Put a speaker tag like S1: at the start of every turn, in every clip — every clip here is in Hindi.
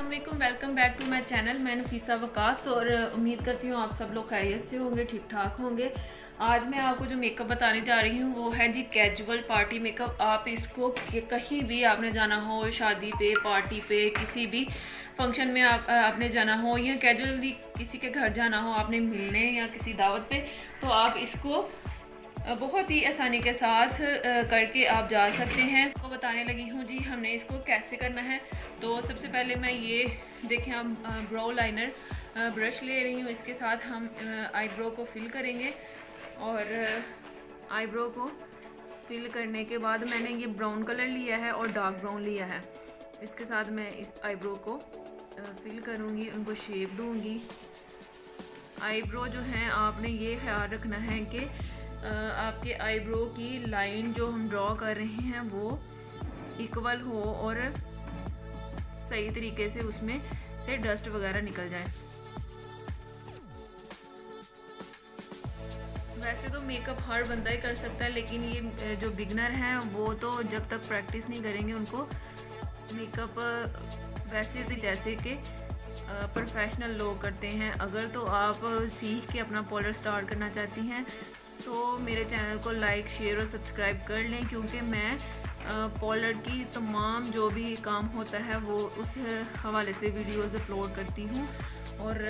S1: अस्सलाम वालेकुम, welcome back to my channel. मैं नफीसा वकास और उम्मीद करती हूँ आप सब लोग खैरियत से होंगे, ठीक ठाक होंगे। आज मैं आपको जो मेकअप बताने जा रही हूँ वो है जी कैजुअल पार्टी मेकअप। आप इसको कहीं भी आपने जाना हो, शादी पे, पार्टी पे, किसी भी फंक्शन में आपने जाना हो या कैजुअली किसी के घर जाना हो आपने मिलने या किसी दावत पे, तो आप इसको बहुत ही आसानी के साथ करके आप जा सकते हैं। आपको बताने लगी हूँ जी हमने इसको कैसे करना है। तो सबसे पहले मैं ये देखें, आप ब्रो लाइनर ब्रश ले रही हूँ। इसके साथ हम आईब्रो को फिल करेंगे और आईब्रो को फिल करने के बाद मैंने ये ब्राउन कलर लिया है और डार्क ब्राउन लिया है। इसके साथ मैं इस आईब्रो को फिल करूँगी, उनको शेप दूँगी। आईब्रो जो है आपने ये ख्याल रखना है कि आपके आईब्रो की लाइन जो हम ड्रॉ कर रहे हैं वो इक्वल हो और सही तरीके से उसमें से डस्ट वगैरह निकल जाए। वैसे तो मेकअप हर बंदा ही कर सकता है, लेकिन ये जो बिगनर हैं वो तो जब तक प्रैक्टिस नहीं करेंगे उनको मेकअप वैसे तो जैसे कि प्रोफेशनल लोग करते हैं। अगर तो आप सीख के अपना पार्लर स्टार्ट करना चाहती हैं तो मेरे चैनल को लाइक, शेयर और सब्सक्राइब कर लें, क्योंकि मैं पार्लर की तमाम जो भी काम होता है वो उस हवाले से वीडियोज़ अपलोड करती हूँ और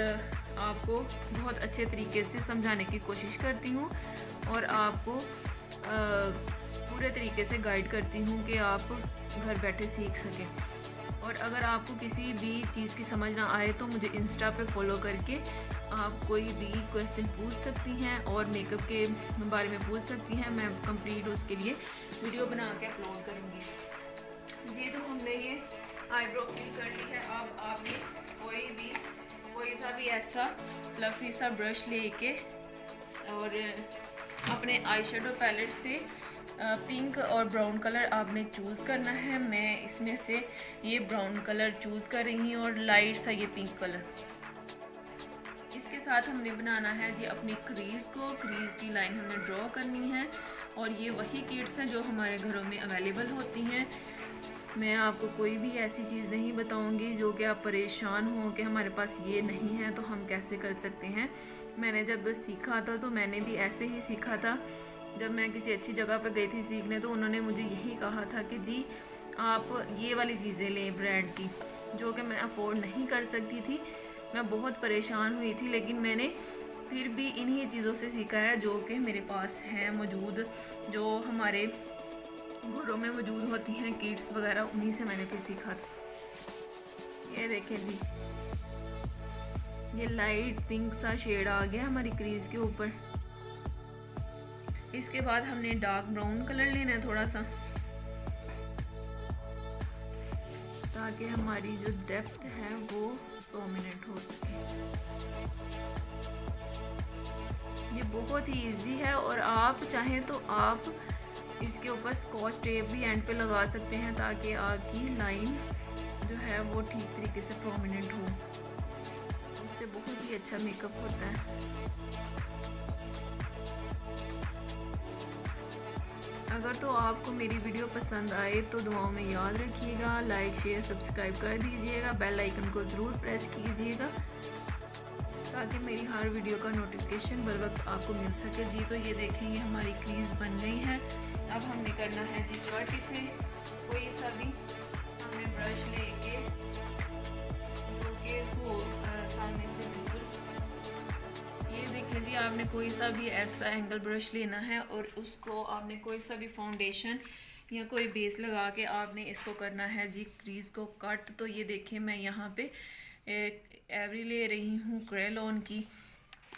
S1: आपको बहुत अच्छे तरीके से समझाने की कोशिश करती हूँ और आपको पूरे तरीके से गाइड करती हूँ कि आप घर बैठे सीख सकें। और अगर आपको किसी भी चीज़ की समझ ना आए तो मुझे इंस्टा पे फॉलो करके आप कोई भी क्वेश्चन पूछ सकती हैं और मेकअप के बारे में पूछ सकती हैं। मैं कंप्लीट उसके लिए वीडियो बना के अपलोड करूँगी। ये तो हमने ये आईब्रो फिल कर ली है। अब आपने कोई सा भी ऐसा फ्लफी सा ब्रश लेके और अपने आई शेडो पैलेट से पिंक और ब्राउन कलर आपने चूज़ करना है। मैं इसमें से ये ब्राउन कलर चूज़ कर रही हूँ और लाइट सा ये पिंक कलर। इसके साथ हमने बनाना है जी अपनी क्रीज़ को। क्रीज़ की लाइन हमने ड्रॉ करनी है और ये वही किट्स हैं जो हमारे घरों में अवेलेबल होती हैं। मैं आपको कोई भी ऐसी चीज़ नहीं बताऊंगी जो कि आप परेशान हो कि हमारे पास ये नहीं है तो हम कैसे कर सकते हैं। मैंने जब सीखा था तो मैंने भी ऐसे ही सीखा था। जब मैं किसी अच्छी जगह पर गई थी सीखने तो उन्होंने मुझे यही कहा था कि जी आप ये वाली चीज़ें लें ब्रांड की, जो कि मैं अफोर्ड नहीं कर सकती थी। मैं बहुत परेशान हुई थी, लेकिन मैंने फिर भी इन्हीं चीज़ों से सीखा है जो कि मेरे पास हैं मौजूद, जो हमारे घरों में मौजूद होती हैं किट्स वगैरह, उन्हीं से मैंने फिर सीखा था। ये देखें जी, ये लाइट पिंक सा शेड आ गया हमारी क्रीज के ऊपर। इसके बाद हमने डार्क ब्राउन कलर लेना है थोड़ा सा, ताकि हमारी जो डेप्थ है वो प्रोमिनेंट हो सके। ये बहुत ही इजी है और आप चाहें तो आप इसके ऊपर स्कॉच टेप भी एंड पे लगा सकते हैं ताकि आपकी लाइन जो है वो ठीक तरीके से प्रोमिनेंट हो। उससे बहुत ही अच्छा मेकअप होता है। अगर तो आपको मेरी वीडियो पसंद आए तो दुआओं में याद रखिएगा, लाइक, शेयर, सब्सक्राइब कर दीजिएगा, बेल आइकन को ज़रूर प्रेस कीजिएगा ताकि मेरी हर वीडियो का नोटिफिकेशन बर वक्त आपको मिल सके जी। तो ये देखें, ये हमारी क्रीज़ बन गई है। अब हमने करना है जी कट। इसे कोई सा भी हमने ब्रश लेके जो कि हो सामने से बिल्कुल, ये देखें जी, आपने कोई सा भी ऐसा एंगल ब्रश लेना है और उसको आपने कोई सा भी फाउंडेशन या कोई बेस लगा के आपने इसको करना है जी क्रीज़ को कट। तो ये देखें, मैं यहाँ पे एवरी ले रही हूँ क्रेलॉन की।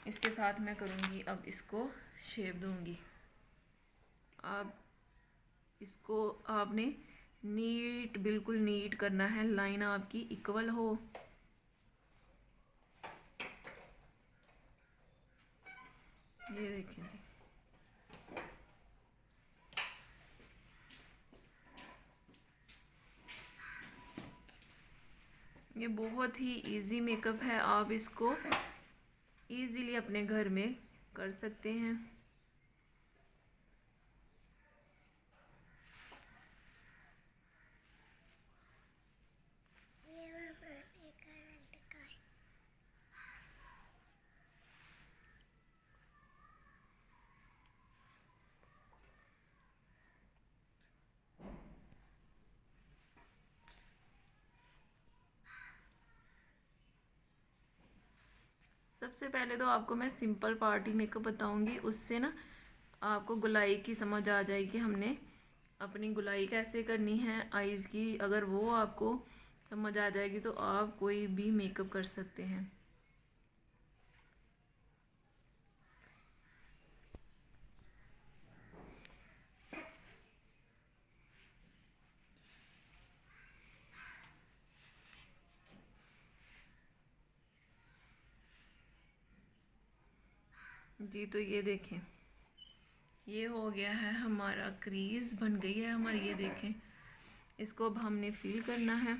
S1: इसके साथ मैं करूँगी, अब इसको शेप दूँगी। अब इसको आपने नीट, बिल्कुल नीट करना है, लाइन आपकी इक्वल हो। ये देखें, ये बहुत ही इजी मेकअप है। आप इसको इजीली अपने घर में कर सकते हैं। सबसे पहले तो आपको मैं सिंपल पार्टी मेकअप बताऊंगी, उससे ना आपको गुलाई की समझ आ जाएगी, हमने अपनी गुलाई कैसे करनी है आईज़ की। अगर वो आपको समझ आ जाएगी तो आप कोई भी मेकअप कर सकते हैं। जी तो ये देखें, ये हो गया है हमारा, क्रीज़ बन गई है हमारी, ये देखें। इसको अब हमने फिल करना है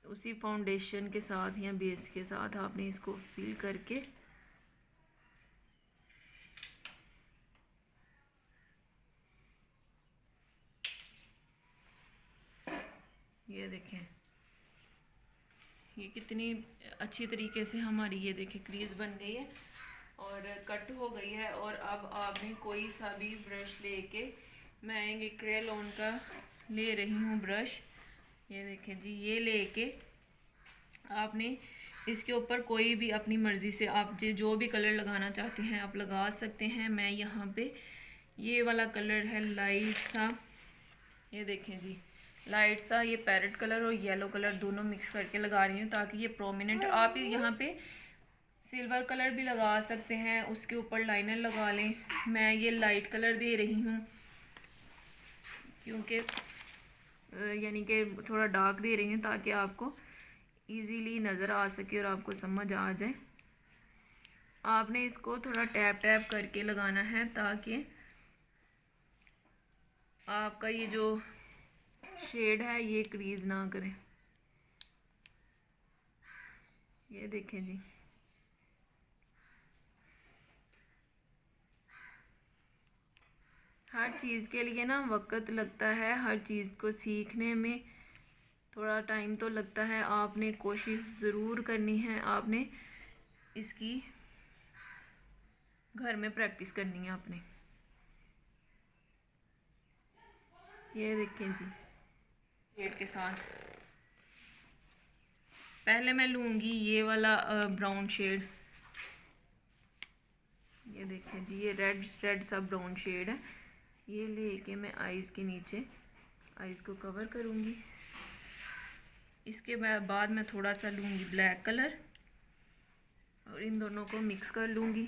S1: उसी फाउंडेशन के साथ या बेस के साथ। आपने इसको फिल करके ये देखें, ये कितनी अच्छी तरीके से हमारी ये देखें क्रीज़ बन गई है और कट हो गई है। और अब आपने कोई सा भी ब्रश लेके, मैं ये क्रेयॉन का ले रही हूँ ब्रश, ये देखें जी, ये लेके आपने इसके ऊपर कोई भी अपनी मर्ज़ी से आप जो भी कलर लगाना चाहते हैं आप लगा सकते हैं। मैं यहाँ पे ये वाला कलर है लाइट सा, ये देखें जी, लाइट सा ये पैरेट कलर और येलो कलर दोनों मिक्स करके लगा रही हूँ ताकि ये प्रोमिनेंट। आप यहाँ पे सिल्वर कलर भी लगा सकते हैं, उसके ऊपर लाइनर लगा लें। मैं ये लाइट कलर दे रही हूँ क्योंकि यानी कि थोड़ा डार्क दे रही हूँ ताकि आपको इजीली नज़र आ सके और आपको समझ आ जाए। आपने इसको थोड़ा टैप टैप करके लगाना है ताकि आपका ये जो शेड है ये क्रीज ना करे। ये देखें जी, हर चीज़ के लिए ना वक्त लगता है, हर चीज़ को सीखने में थोड़ा टाइम तो लगता है। आपने कोशिश ज़रूर करनी है, आपने इसकी घर में प्रैक्टिस करनी है आपने। ये देखें जी, शेड के साथ पहले मैं लूँगी ये वाला ब्राउन शेड, ये देखें जी, ये रेड सा ब्राउन शेड है। ये लेके मैं आईज़ के नीचे आईज़ को कवर करूँगी। इसके बाद मैं थोड़ा सा लूँगी ब्लैक कलर और इन दोनों को मिक्स कर लूँगी।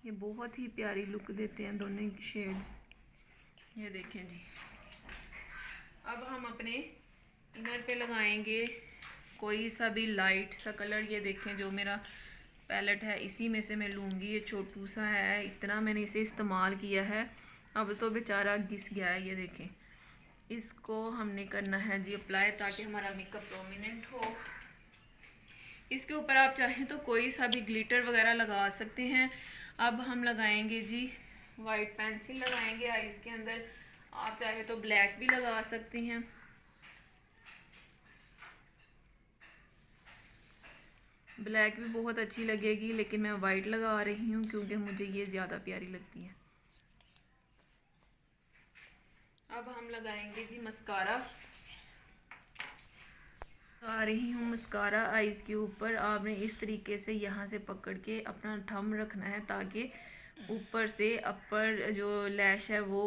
S1: ये बहुत ही प्यारी लुक देते हैं दोनों शेड्स। ये देखें जी, अब हम अपने इनर पे लगाएंगे कोई सा भी लाइट सा कलर। ये देखें जो मेरा पैलेट है इसी में से मैं लूँगी। ये छोटू सा है, इतना मैंने इसे इस्तेमाल किया है, अब तो बेचारा घिस गया है। ये देखें, इसको हमने करना है जी अप्लाई ताकि हमारा मेकअप प्रोमिनेंट हो। इसके ऊपर आप चाहें तो कोई सा भी ग्लिटर वगैरह लगा सकते हैं। अब हम लगाएंगे जी वाइट पेंसिल लगाएंगे आईज के अंदर, आप चाहे तो ब्लैक भी लगा सकते हैं। ब्लैक भी बहुत अच्छी लगेगी लेकिन मैं वाइट लगा रही हूँ क्योंकि मुझे ये ज़्यादा प्यारी लगती है। अब हम लगाएंगे जी मस्कारा, लगा रही हूँ मस्कारा आईज़ के ऊपर। आपने इस तरीके से यहाँ से पकड़ के अपना थंब रखना है ताकि ऊपर से अपर जो लैश है वो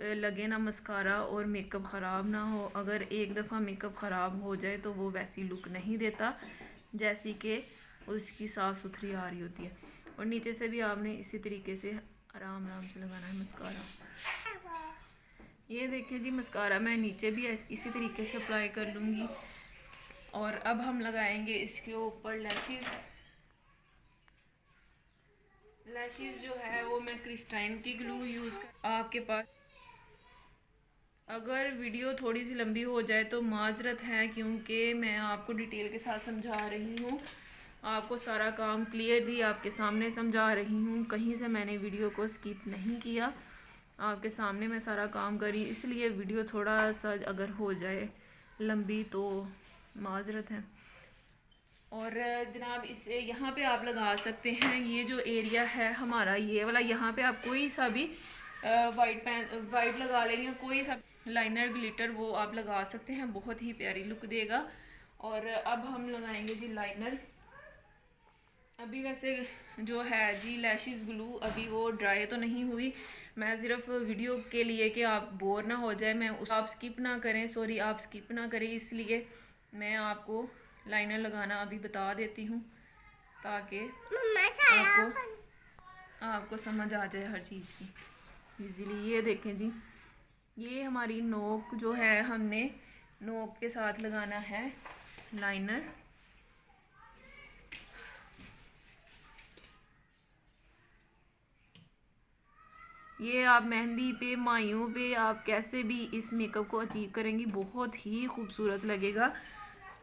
S1: लगे ना मस्कारा और मेकअप ख़राब ना हो। अगर एक दफ़ा मेकअप ख़राब हो जाए तो वो वैसी लुक नहीं देता जैसी कि उसकी साफ़ सुथरी आ रही होती है। और नीचे से भी आपने इसी तरीके से आराम आराम से लगाना है मस्कारा। ये देखिए जी, मस्कारा मैं नीचे भी इसी तरीके से अप्लाई कर लूँगी। और अब हम लगाएंगे इसके ऊपर लैशेस। लैशेस जो है वो मैं क्रिस्टाइन की ग्लू यूज़ कर। आपके पास अगर वीडियो थोड़ी सी लंबी हो जाए तो माजरत है क्योंकि मैं आपको डिटेल के साथ समझा रही हूँ, आपको सारा काम क्लियरली आपके सामने समझा रही हूँ। कहीं से मैंने वीडियो को स्किप नहीं किया, आपके सामने मैं सारा काम करी, इसलिए वीडियो थोड़ा सा अगर हो जाए लंबी तो माजरत है। और जनाब इसे यहाँ पे आप लगा सकते हैं, ये जो एरिया है हमारा ये वाला, यहाँ पे आप कोई सा भी वाइट लगा लें या कोई सा लाइनर ग्लिटर वो आप लगा सकते हैं, बहुत ही प्यारी लुक देगा। और अब हम लगाएंगे जी लाइनर। अभी वैसे जो है जी लैशेस ग्लू अभी वो ड्राई तो नहीं हुई, मैं सिर्फ वीडियो के लिए कि आप बोर ना हो जाए, मैं उस आप स्किप ना करें, सॉरी आप स्किप ना करें, इसलिए मैं आपको लाइनर लगाना अभी बता देती हूँ ताकि आपको समझ आ जाए हर चीज़ की इजीली। ये देखें जी, ये हमारी नोक जो है, हमने नोक के साथ लगाना है लाइनर। ये आप मेहंदी पे, माइयों पे, आप कैसे भी इस मेकअप को अचीव करेंगी, बहुत ही खूबसूरत लगेगा।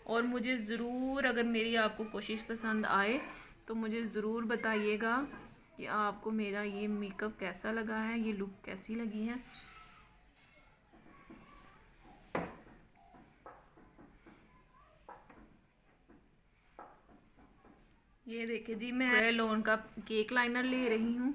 S1: और मुझे ज़रूर, अगर मेरी आपको कोशिश पसंद आए तो मुझे ज़रूर बताइएगा कि आपको मेरा ये मेकअप कैसा लगा है, ये लुक कैसी लगी है। ये देखिए जी, मैं लॉन का केक लाइनर ले रही हूँ।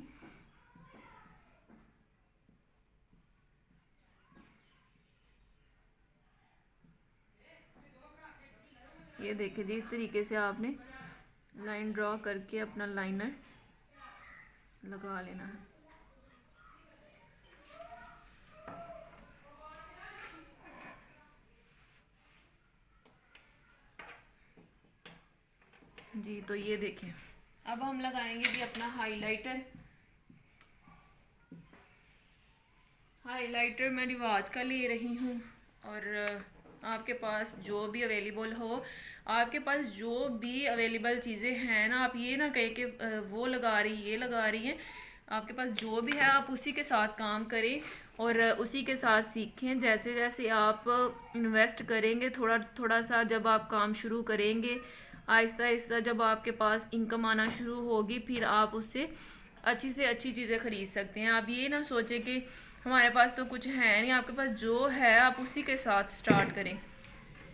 S1: ये देखिए जी, इस तरीके से आपने लाइन ड्रॉ करके अपना लाइनर लगा लेना है। जी तो ये देखें, अब हम लगाएंगे जी अपना हाइलाइटर। हाइलाइटर मैं रिवाज का ले रही हूँ, और आपके पास जो भी अवेलेबल हो, आपके पास जो भी अवेलेबल चीज़ें हैं ना, आप ये ना कहें कि वो लगा रही, ये लगा रही हैं, आपके पास जो भी है आप उसी के साथ काम करें और उसी के साथ सीखें। जैसे जैसे आप इन्वेस्ट करेंगे थोड़ा थोड़ा सा, जब आप काम शुरू करेंगे आहिस्ता आहिस्ता, जब आपके पास इनकम आना शुरू होगी, फिर आप उससे अच्छी से अच्छी चीज़ें ख़रीद सकते हैं। आप ये ना सोचें कि हमारे पास तो कुछ है नहीं, आपके पास जो है आप उसी के साथ स्टार्ट करें।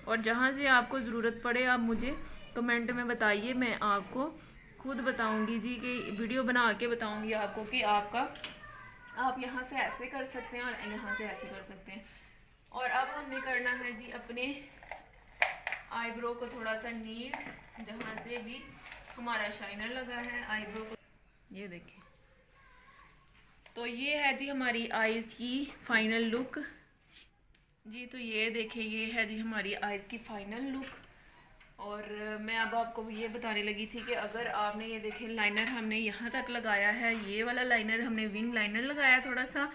S1: और जहाँ से आपको ज़रूरत पड़े आप मुझे कमेंट में बताइए, मैं आपको खुद बताऊंगी जी, कि वीडियो बना के बताऊंगी आपको कि आप यहाँ से ऐसे कर सकते हैं और यहाँ से ऐसे कर सकते हैं। और अब हमने करना है जी अपने आईब्रो को थोड़ा सा नीट, जहाँ से भी हमारा शाइनर लगा है आईब्रो को, ये देखिए। तो ये है जी हमारी आईज़ की फ़ाइनल लुक जी। तो ये देखिए, ये है जी हमारी आईज़ की फ़ाइनल लुक। और मैं अब आपको ये बताने लगी थी कि अगर आपने ये देखें लाइनर हमने यहाँ तक लगाया है, ये वाला लाइनर हमने विंग लाइनर लगाया थोड़ा सा,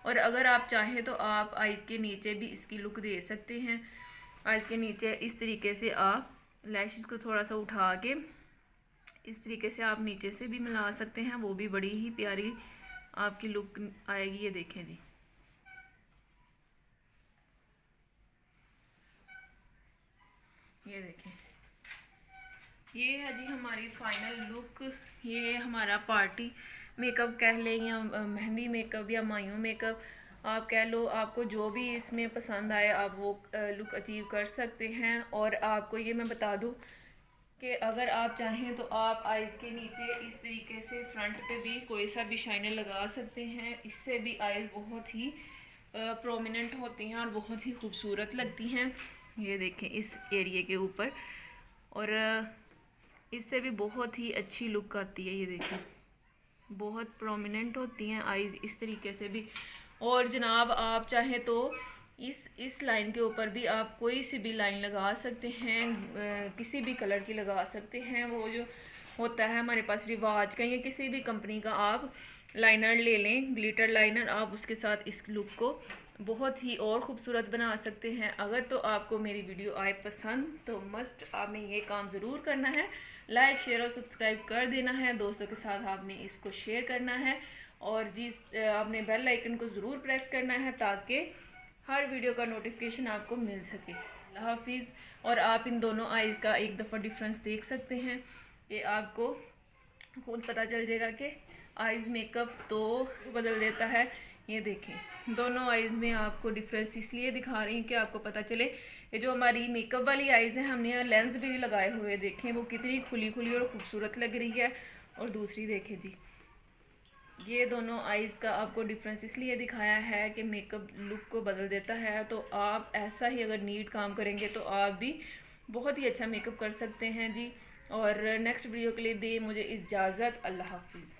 S1: और अगर आप चाहें तो आप आईज़ के नीचे भी इसकी लुक दे सकते हैं। आईज़ के नीचे इस तरीके से आप लैशेस को थोड़ा सा उठा के इस तरीके से आप नीचे से भी मिला सकते हैं, वो भी बड़ी ही प्यारी आपकी लुक आएगी। ये देखें जी, ये देखें, ये है जी हमारी फाइनल लुक। ये हमारा पार्टी मेकअप कह लें या मेहंदी मेकअप या मायूं मेकअप आप कह लो, आपको जो भी इसमें पसंद आए आप वो लुक अचीव कर सकते हैं। और आपको ये मैं बता दूं कि अगर आप चाहें तो आप आईज़ के नीचे इस तरीके से फ्रंट पे भी कोई सा भी शाइनर लगा सकते हैं, इससे भी आईज़ बहुत ही प्रोमिनेंट होती हैं और बहुत ही खूबसूरत लगती हैं। ये देखें इस एरिए के ऊपर, और इससे भी बहुत ही अच्छी लुक आती है। ये देखें बहुत प्रोमिनेंट होती हैं आईज़ इस तरीके से भी। और जनाब आप चाहें तो इस लाइन के ऊपर भी आप कोई सी भी लाइन लगा सकते हैं, किसी भी कलर की लगा सकते हैं। वो जो होता है हमारे पास रिवाज का या किसी भी कंपनी का आप लाइनर ले लें, ग्लिटर लाइनर, आप उसके साथ इस लुक को बहुत ही और ख़ूबसूरत बना सकते हैं। अगर तो आपको मेरी वीडियो आए पसंद तो मस्ट आपने ये काम ज़रूर करना है, लाइक शेयर और सब्सक्राइब कर देना है, दोस्तों के साथ आपने इसको शेयर करना है, और आपने बेल आइकन को ज़रूर प्रेस करना है ताकि हर वीडियो का नोटिफिकेशन आपको मिल सके। अल्लाह हाफिज़। और आप इन दोनों आईज़ का एक दफ़ा डिफरेंस देख सकते हैं कि आपको खुद पता चल जाएगा कि आईज़ मेकअप तो बदल देता है। ये देखें दोनों आईज़ में आपको डिफरेंस इसलिए दिखा रही हूँ कि आपको पता चले कि जो हमारी मेकअप वाली आईज़ हैं हमने लेंस भी लगाए हुए, देखें वो कितनी खुली खुली और ख़ूबसूरत लग रही है। और दूसरी देखें जी, ये दोनों आईज़ का आपको डिफरेंस इसलिए दिखाया है कि मेकअप लुक को बदल देता है। तो आप ऐसा ही अगर नीट काम करेंगे तो आप भी बहुत ही अच्छा मेकअप कर सकते हैं जी। और नेक्स्ट वीडियो के लिए दे मुझे इजाज़त। अल्लाह हाफिज़।